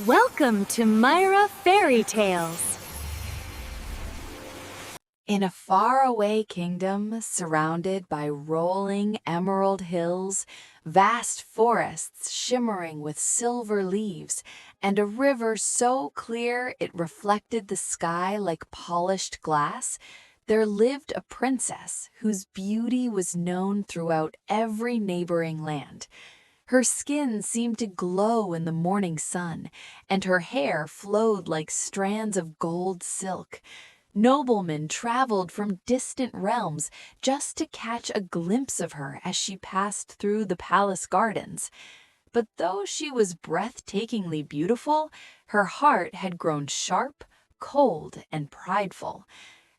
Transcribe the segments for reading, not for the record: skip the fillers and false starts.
Welcome to Myra Fairy Tales. In a faraway kingdom surrounded by rolling emerald hills, vast forests shimmering with silver leaves, and a river so clear it reflected the sky like polished glass, there lived a princess whose beauty was known throughout every neighboring land. Her skin seemed to glow in the morning sun, and her hair flowed like strands of gold silk. Noblemen traveled from distant realms just to catch a glimpse of her as she passed through the palace gardens. But though she was breathtakingly beautiful, her heart had grown sharp, cold, and prideful.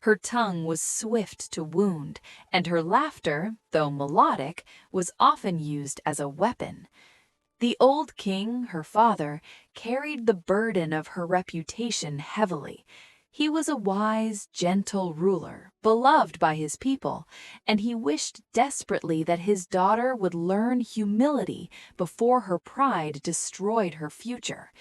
Her tongue was swift to wound, and her laughter, though melodic, was often used as a weapon. The old king, her father, carried the burden of her reputation heavily. He was a wise, gentle ruler, beloved by his people, and he wished desperately that his daughter would learn humility before her pride destroyed her future.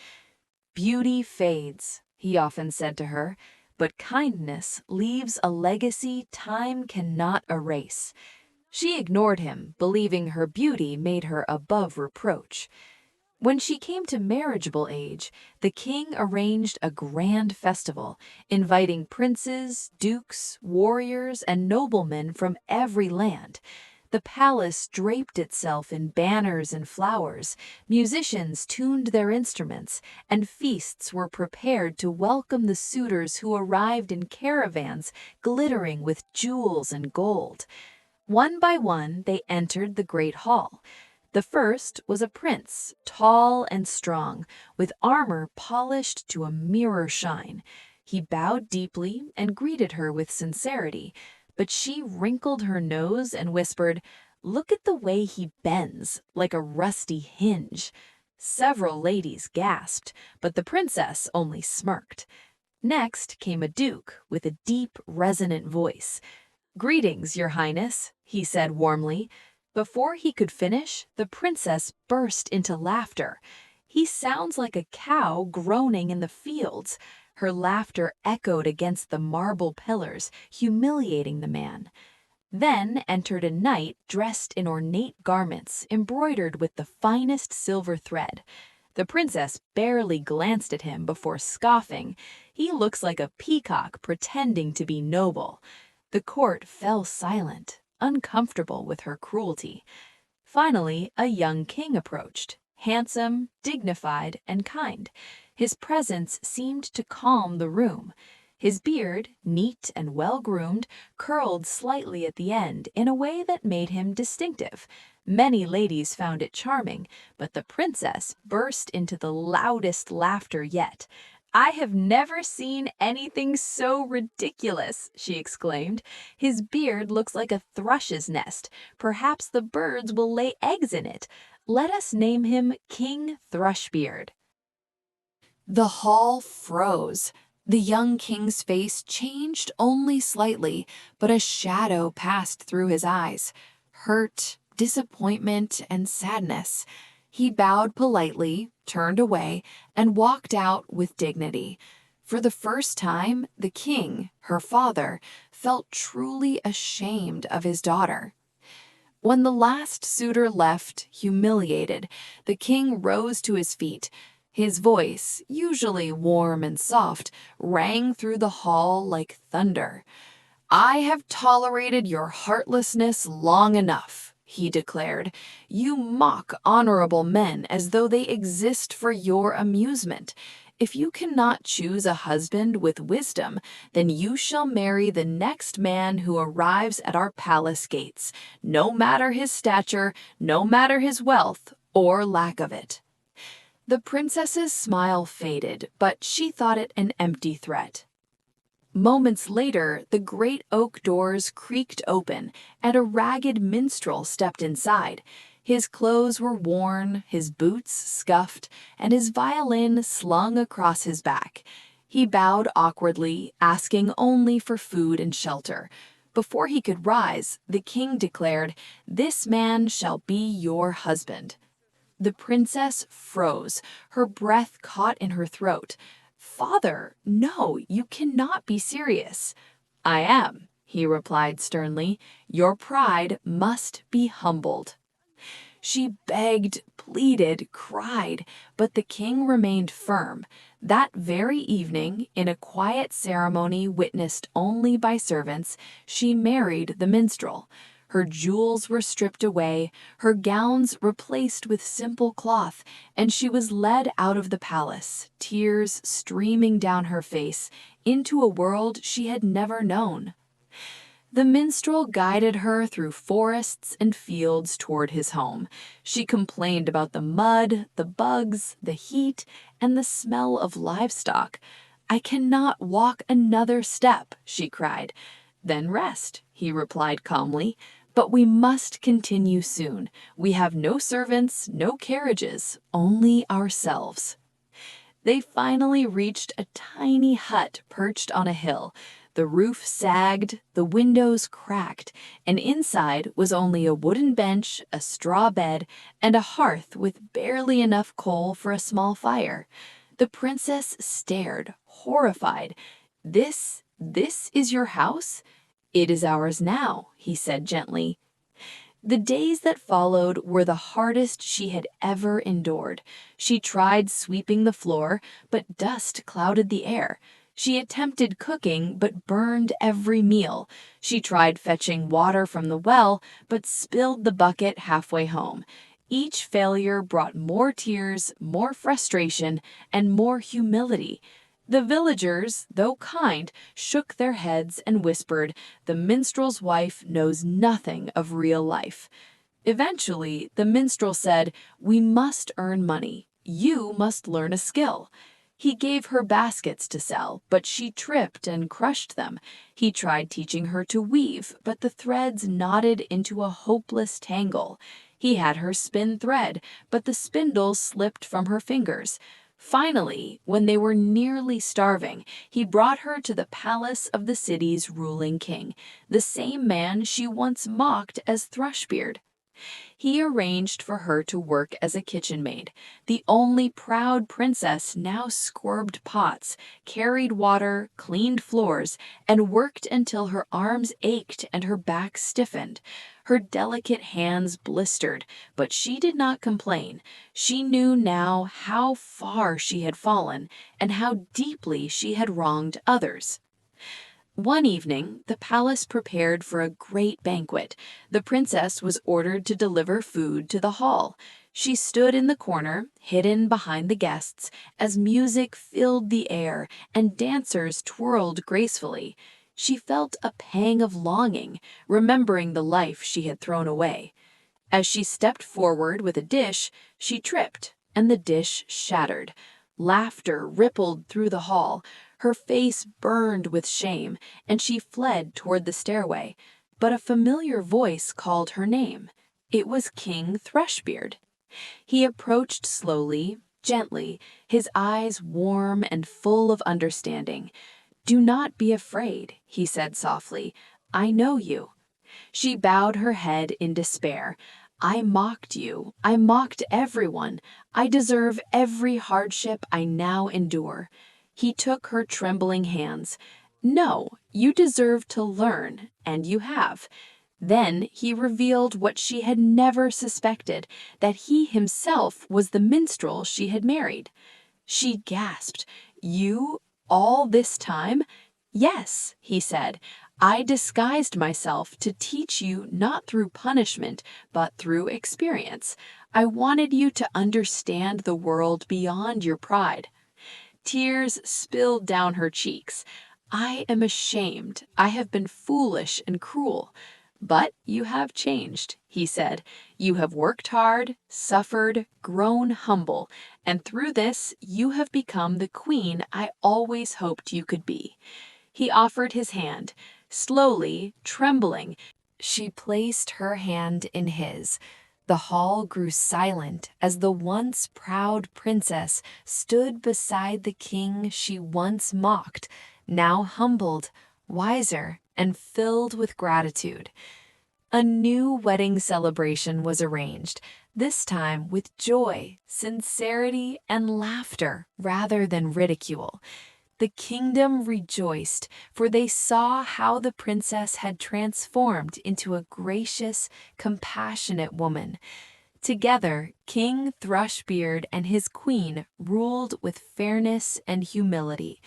"Beauty fades," he often said to her, "but kindness leaves a legacy time cannot erase." She ignored him, believing her beauty made her above reproach. When she came to marriageable age, the king arranged a grand festival, inviting princes, dukes, warriors, and noblemen from every land. The palace draped itself in banners and flowers, musicians tuned their instruments, and feasts were prepared to welcome the suitors who arrived in caravans glittering with jewels and gold. One by one, they entered the great hall. The first was a prince, tall and strong, with armor polished to a mirror shine. He bowed deeply and greeted her with sincerity, but she wrinkled her nose and whispered, "Look at the way he bends, like a rusty hinge." Several ladies gasped, but the princess only smirked. Next came a duke with a deep, resonant voice. "Greetings, your highness," he said warmly. Before he could finish, the princess burst into laughter. "He sounds like a cow groaning in the fields." Her laughter echoed against the marble pillars, humiliating the man. Then entered a knight dressed in ornate garments embroidered with the finest silver thread. The princess barely glanced at him before scoffing. "He looks like a peacock pretending to be noble." The court fell silent, uncomfortable with her cruelty. Finally, a young king approached, handsome, dignified, and kind. His presence seemed to calm the room. His beard, neat and well-groomed, curled slightly at the end in a way that made him distinctive. Many ladies found it charming, but the princess burst into the loudest laughter yet. "I have never seen anything so ridiculous," she exclaimed. "His beard looks like a thrush's nest. Perhaps the birds will lay eggs in it. Let us name him King Thrushbeard." The hall froze. The young king's face changed only slightly, but a shadow passed through his eyes. Hurt, disappointment, and sadness. He bowed politely, turned away, and walked out with dignity. For the first time, the king, her father, felt truly ashamed of his daughter. When the last suitor left, humiliated, the king rose to his feet. His voice, usually warm and soft, rang through the hall like thunder. "I have tolerated your heartlessness long enough," he declared. "You mock honorable men as though they exist for your amusement. If you cannot choose a husband with wisdom, then you shall marry the next man who arrives at our palace gates, no matter his stature, no matter his wealth, or lack of it." The princess's smile faded, but she thought it an empty threat. Moments later, the great oak doors creaked open, and a ragged minstrel stepped inside. His clothes were worn, his boots scuffed, and his violin slung across his back. He bowed awkwardly, asking only for food and shelter. Before he could rise, the king declared, "This man shall be your husband." The princess froze, her breath caught in her throat. "Father, no, you cannot be serious." "I am," he replied sternly. "Your pride must be humbled." She begged, pleaded, cried, but the king remained firm. That very evening, in a quiet ceremony witnessed only by servants, she married the minstrel. Her jewels were stripped away, her gowns replaced with simple cloth, and she was led out of the palace, tears streaming down her face, into a world she had never known. The minstrel guided her through forests and fields toward his home. She complained about the mud, the bugs, the heat, and the smell of livestock. "I cannot walk another step," she cried. "Then rest," he replied calmly. "But we must continue soon. We have no servants, no carriages, only ourselves." They finally reached a tiny hut perched on a hill. The roof sagged, the windows cracked, and inside was only a wooden bench, a straw bed, and a hearth with barely enough coal for a small fire. The princess stared, horrified. This is your house?" "It is ours now," he said gently. The days that followed were the hardest she had ever endured. She tried sweeping the floor, but dust clouded the air. She attempted cooking, but burned every meal. She tried fetching water from the well, but spilled the bucket halfway home. Each failure brought more tears, more frustration, and more humility. The villagers, though kind, shook their heads and whispered, "The minstrel's wife knows nothing of real life." Eventually, the minstrel said, "We must earn money. You must learn a skill." He gave her baskets to sell, but she tripped and crushed them. He tried teaching her to weave, but the threads knotted into a hopeless tangle. He had her spin thread, but the spindle slipped from her fingers. Finally, when they were nearly starving, he brought her to the palace of the city's ruling king, the same man she once mocked as Thrushbeard. He arranged for her to work as a kitchen maid. The only proud princess now scrubbed pots, carried water, cleaned floors, and worked until her arms ached and her back stiffened. Her delicate hands blistered, but she did not complain. She knew now how far she had fallen and how deeply she had wronged others. One evening, the palace prepared for a great banquet. The princess was ordered to deliver food to the hall. She stood in the corner, hidden behind the guests, as music filled the air and dancers twirled gracefully. She felt a pang of longing, remembering the life she had thrown away. As she stepped forward with a dish, she tripped, and the dish shattered. Laughter rippled through the hall. Her face burned with shame, and she fled toward the stairway. But a familiar voice called her name. It was King Thrushbeard. He approached slowly, gently, his eyes warm and full of understanding. "Do not be afraid," he said softly. "I know you." She bowed her head in despair. "I mocked you. I mocked everyone. I deserve every hardship I now endure." He took her trembling hands. "No, you deserve to learn, and you have." Then he revealed what she had never suspected, that he himself was the minstrel she had married. She gasped. "You, all this time?" "Yes," he said. "I disguised myself to teach you not through punishment, but through experience. I wanted you to understand the world beyond your pride." Tears spilled down her cheeks. "I am ashamed. I have been foolish and cruel." "But you have changed," he said. "You have worked hard, suffered, grown humble, and through this you have become the queen I always hoped you could be." He offered his hand. Slowly, trembling, she placed her hand in his. The hall grew silent as the once proud princess stood beside the king she once mocked, now humbled, wiser, and filled with gratitude. A new wedding celebration was arranged. this time with joy, sincerity, and laughter rather than ridicule. The kingdom rejoiced, for they saw how the princess had transformed into a gracious, compassionate woman. Together, King Thrushbeard and his queen ruled with fairness and humility.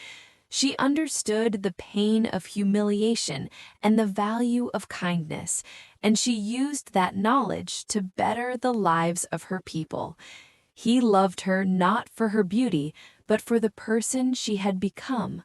She understood the pain of humiliation and the value of kindness, and she used that knowledge to better the lives of her people. He loved her not for her beauty, but for the person she had become.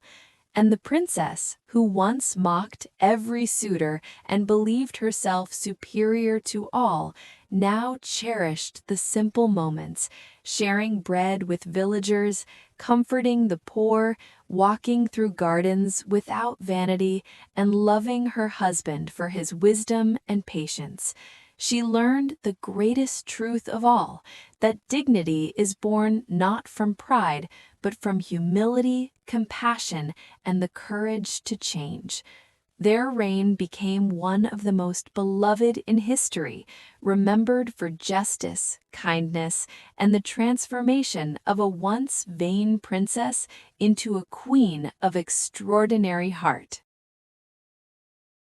And the princess, who once mocked every suitor and believed herself superior to all, now cherished the simple moments, sharing bread with villagers, comforting the poor, walking through gardens without vanity, and loving her husband for his wisdom and patience. She learned the greatest truth of all, that dignity is born not from pride, but from humility, compassion, and the courage to change. Their reign became one of the most beloved in history, remembered for justice, kindness, and the transformation of a once vain princess into a queen of extraordinary heart.